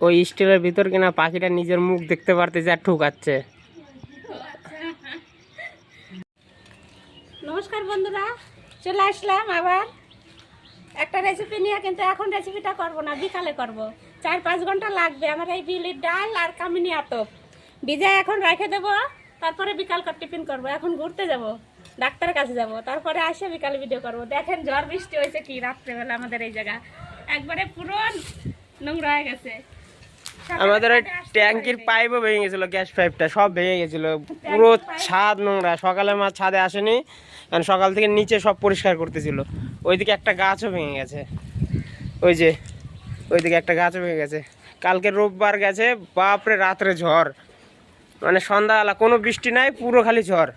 ওই স্টিলের ভিতর কিনা পাখিটা নিজের মুখ দেখতে পারতেছে আর ঠুকাচ্ছে। নমস্কার বন্ধুরা, চলে আসলাম আবার একটা রেসিপি নিয়ে। কিন্তু এখন রেসিপিটা করব না, বিকালে করব। 4-5 ঘন্টা লাগবে আমার এই বিউলির ডাল আর কামিনী আতপ ভিজায় এখন রেখে দেবো। তারপরে বিকাল টিফিন করব। এখন ঘুরতে যাব, ডাক্তারের কাছে যাব, তারপরে আসে বিকালে ভিডিও করব। দেখেন ঝড় বৃষ্টি হয়েছে কি রাত্রেবেলা আমাদের এই জায়গা একবারে পুরো নোংরা হয়ে গেছে। আমাদের ওই ট্যাঙ্কির পাইপও ভেঙে গেছিল, গ্যাস পাইপটা সব ভেঙে গেছিল, পুরো ছাদ নোংরা। সকালে মা ছাদে আসেনি, কারণ সকাল থেকে নিচে সব পরিষ্কার করতেছিল। ওইদিকে একটা গাছও ভেঙে গেছে, ওই যে ওইদিকে একটা গাছও ভেঙে গেছে। কালকে রোববার গেছে, বাপরে রাত্রে ঝড়, মানে সন্ধ্যাবেলা কোনো বৃষ্টি নাই, পুরো খালি ঝড়।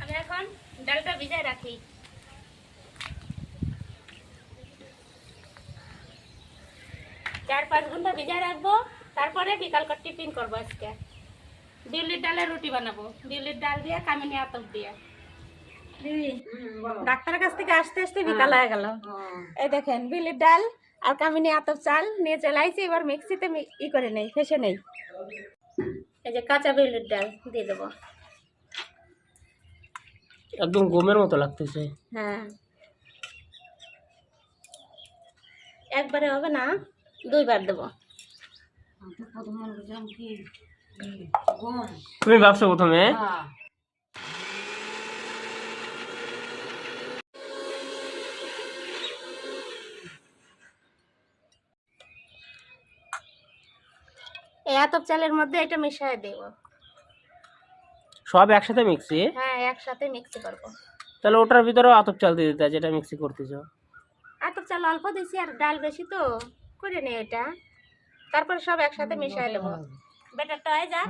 আমি এখন ডালটা ভিজায় রাখি। 4-5 ঘন্টা ভিজায় রাখবো, তারপরে বিকালকার টিফিন করবো। আজকে বিউলির ডালের রুটি বানাবো, বিউলির ডাল দিয়ে কামিনী আতপ দিয়ে। ডাক্তারের কাছ থেকে আসতে আসতে বিকাল হয়ে গেল। এই দেখেন বিউলির ডাল আর কামিনী আতপ চাল নিয়ে চলে আইছি। এবার মিক্সিতে ই করে নেই, ফেসে নেই। এই যে কাঁচা বিউলির ডাল দিয়ে দেবো। একদম গমের মতো লাগতেছে। হ্যাঁ, একবারে হবে না, 2বার দেবো। তুমি ভাবছো প্রথমে? এই আতপ চালের মধ্যে এটা মিশিয়ে দেব। সব একসাথে মিক্সি? হ্যাঁ, একসাথে মিক্সি করবো। তাহলে ওটার ভিতরেও আতপ চাল দিয়ে দিতে, যেটা মিক্সি করতেছো। আতপ চাল অল্প দিছি আর ডাল বেশি, তো করে নেই এটা। তারপর সব একসাথে মিশিয়ে দেবো। ব্যাটারটা হয়ে যাক।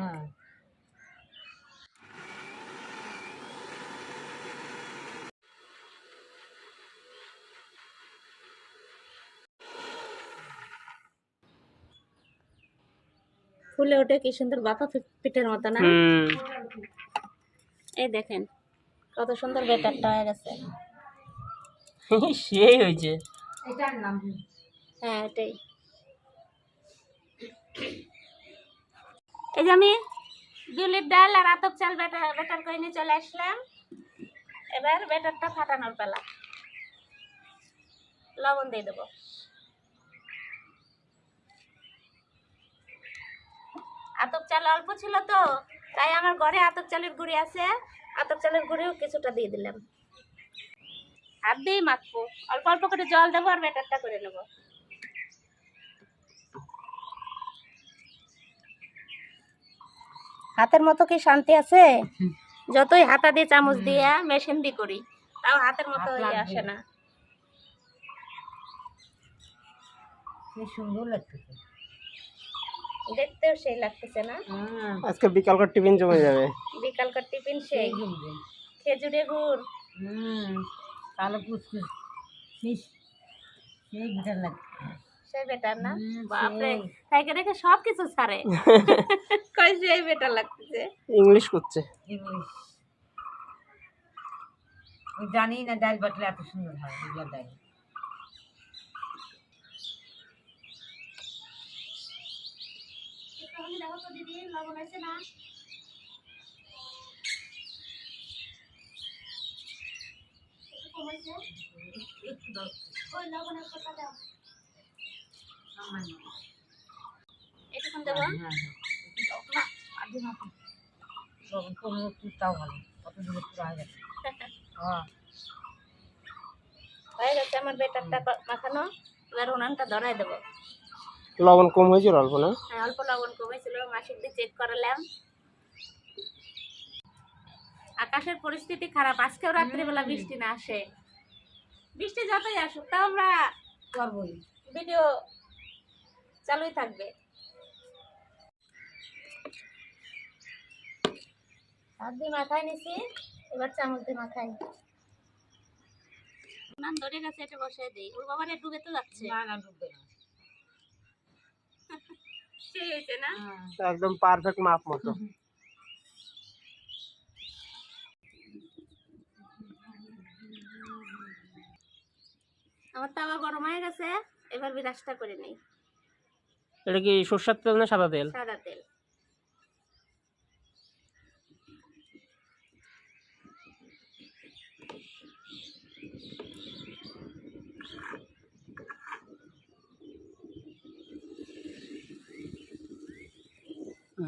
ফুলে ওঠে কি সুন্দর, বাপা পিঠের মতো না? এই দেখেন কত সুন্দর ব্যাটারটা হয়ে গেছে। সেই হয়েছে। হ্যাঁ, এটাই। এই যে আমি বিউলির ডাল আর আতপ চাল ব্যাটার করে নিয়ে চলে আসলাম। এবার ব্যাটারটা ফাটানোর পালা। লবণ দিয়ে দেবো। আতপ চাল অল্প ছিল তো, তাই আমার ঘরে আতপ চালের গুঁড়ি আছে, আতপ চালের গুঁড়িও কিছুটা দিয়ে দিলাম। হাত দিয়ে মাখবো, অল্প অল্প করে জল দেবো আর ব্যাটারটা করে নেব। হাতের মতো কি শান্তি আছে? যতই হাতা দিয়ে চামচ দিয়ে মেশিন দিয়ে করি, তাও হাতের মতো হয়ে আসে না। সুন্দর লাগতেছে, দেখতেও সেই লাগতেছে না? আজকে বিকালকার টিফিন জমে যাবে। বিকালকার টিফিন সেই খেজুরে গুড়, কালো কুচকুচ সেই বেটার লাগে, সেই বেটার না? বাপরে, খাইকে রেখে সব কিছু ছাড়ে। কই সেই বেটার লাগতেছে, ইংলিশ করছে। ইংলিশ জানি না। ডাল বাটলে এত সুন্দর হয় এগুলো ডাল। দিদি লবণ আছে না? ওই লবণের কথা দাও। এটুকুন দেবো। লবণ কমে একটু তাও ভালো, কত দূরে পুরো হয়ে গেছে। হয়ে গেছে আমার বেটারটা মাখানো। এবার উনানটা ধরাই দেবো। লবণ কম হয়েছিল অল্প না? হ্যাঁ, অল্প লবণ কমেছিল, মাসিক দিয়ে চেক করালাম। আকাশের পরিস্থিতি খারাপ, আজকেও রাত্রিবেলা বৃষ্টি না আসে। বৃষ্টি যতই আসুক তাও আমরা করবোই, ভিডিও চালুই থাকবে। হাত দিয়ে মাখায় নিছি, এবার চামচ দিয়ে মাখাই। নাম ধরে গেছে, এটা বসাই দেই। ওর বাবার ডুবে তো যাচ্ছে। না না ডুববে না, সেই হয়েছে না? একদম পারফেক্ট মাপ মতো। আমার তাওয়া গরম হয়ে গেছে, এবার বিরাজটা করে নেই। এটা কি সরষের তেল না সাদা তেল? সাদা তেল।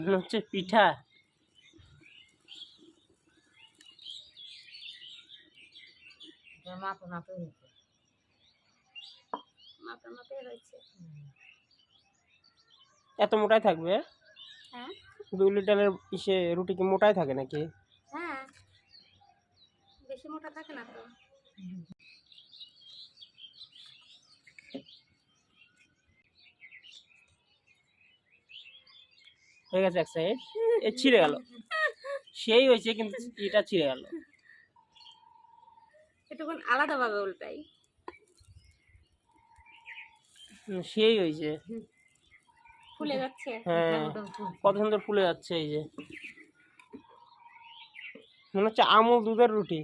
মনে হচ্ছে পিঠা। মাপে মাপে হয়েছে। মাপে মাপে হয়েছে। এত মোটাই থাকবে? হ্যাঁ বিউলি ডালের রুটি কি মোটাই থাকে নাকি? হ্যাঁ, বেশি মোটা থাকে না তো। হয়ে গেছে এক সাইড, এ ছিঁড়ে গেল। সেই হয়েছে কিন্তু এটা ছিঁড়ে গেল। একটুক্ষণ আলাদাভাবে উল্টাই। সেই হয়েছে। ফুলে যাচ্ছে। হ্যাঁ, কত সুন্দর ফুলে যাচ্ছে। এই যে মনে হচ্ছে আমুল দুধের রুটি।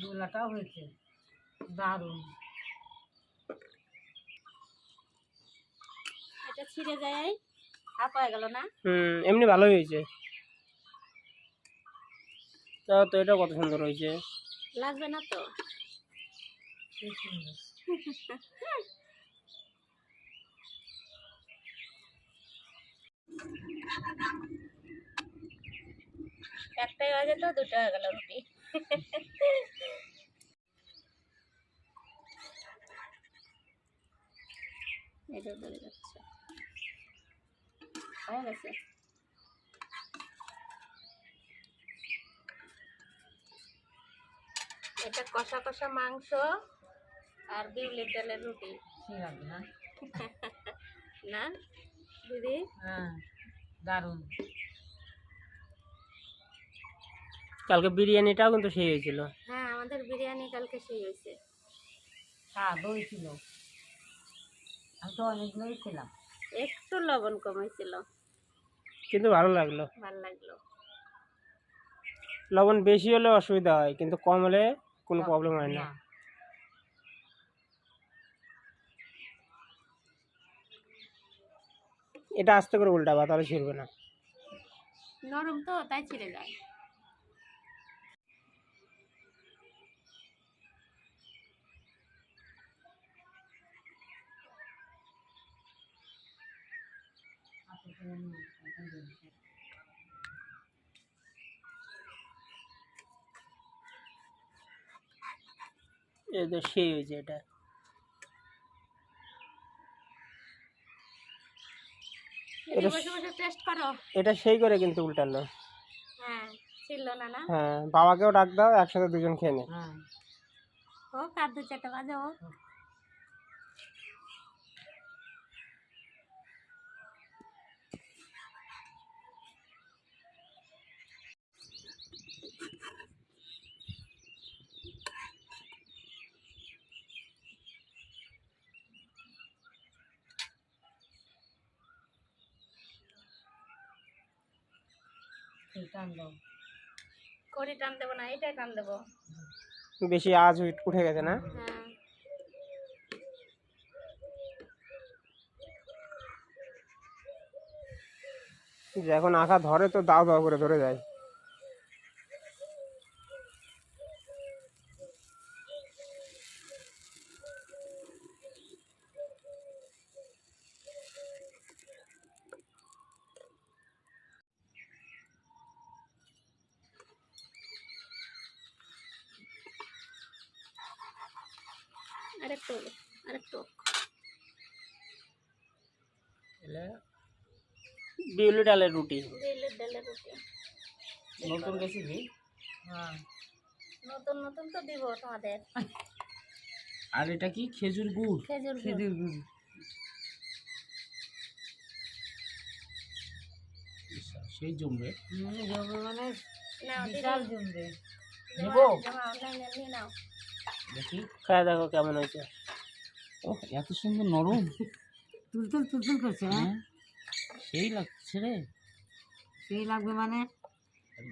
দোলাটাও হয়েছে দারুণ। এটা ছিঁড়ে যায়, হাফ হয়ে গেল না? এমনি ভালোই হয়েছে। তাও তো এটা কত সুন্দর হয়েছে। লাগবে না তো? খুব সুন্দর। একটাই হয়ে যেত, দুটো হয়ে গেল রুটি। এটা ধরে যাচ্ছে, হয়ে গেছে। এটা কষা কষা মাংস আর বিউলির ডালের রুটি। সেই লাগবে না? না দিদি? হ্যাঁ দারুণ। কালকে বিরিয়ানিটাও কিন্তু সেই হয়েছিল। হ্যাঁ, আমাদের বিরিয়ানি কালকে সেই হয়েছে। স্বাদ হয়েছিল। আমি তো অনেকগুলোই ছিলাম। একটু লবণ কম হয়েছিল, কিন্তু ভালো লাগলো। ভালো লাগলো। লবণ বেশি হলে অসুবিধা হয়, কিন্তু কম হলে কোনো প্রবলেম হয় না। এটা আস্তে করে উল্টাবা, তাহলে ছিড়বে না। নরম তো, তাই ছিঁড়ে যায়। এটা সেই হয়েছে। এটা দিদি বসে বসে টেস্ট করো। এটা সেই করে কিন্তু উল্টালো। হ্যাঁ, ছিল না না? হ্যাঁ, বাবাকেও ডাক দাও, একসাথে দুজন খেয়ে নে। হ্যাঁ হোক, আর 2-4টা বাজে হোক। টান দাও। কড়ি টান দেবো না, এটাই টান দেবো। বেশি আঁচ উঠে গেছে না? হ্যাঁ, যখন আঁকা ধরে তো দাও দাও করে ধরে যায়। আরেকটু হলো, আরেকটু। বিউলি ডালের রুটি। বিউলির ডালের রুটি নতুন রেসিপি। হ্যাঁ নতুন নতুন তো দিব তোমাদের। আর এটা কি খেজুর গুড়? খেজুর গুড়। খেজুর গুড়। সেই জমবে। জমবে মানে নাও দিদি, বিশাল জমবে। জমাও, জমাও, নিয়ে নাও। দেখি, খায় দেখো কেমন হয়েছে। ও, এত সুন্দর নরম। তুলতুল তুলতুল করছে। হ্যাঁ সেই লাগছে রে। সেই লাগবে মানে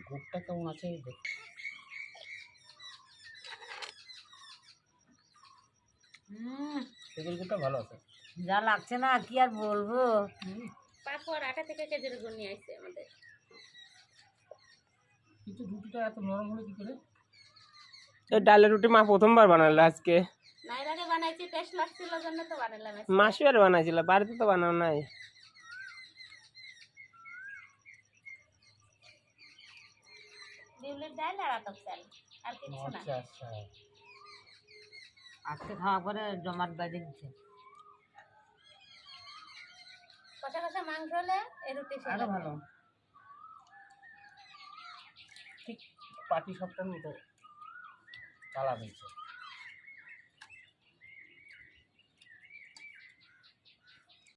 গুড়টা কেমন আছে দেখ। হুম তেঁতুলগুড়টা ভালো আছে। যা লাগছে না কি আর বলবো। পাপড় 8 থেকে কেজির গুণ নিয়ে আসছে আমাদের। এই ডালের রুটি মা প্রথমবার বানালো আজকে। না এর আগে বানাইছি, টেস্ট লাগছিল জন্য তো বানালাম আজকে। মাসিবার বানাইছিল, বাড়িতে তো বানানো নাই। বিউলির ডাল আর আতপ চাল, আর কিছু না। আচ্ছা। আজকে খাওয়া পরে জমাট বেঁধে দিচ্ছে। কষা কষা মাংস হলে এই রুটি আরো ভালো। ঠিক পাটি সপ্তাহের মতো কালা হয়েছে।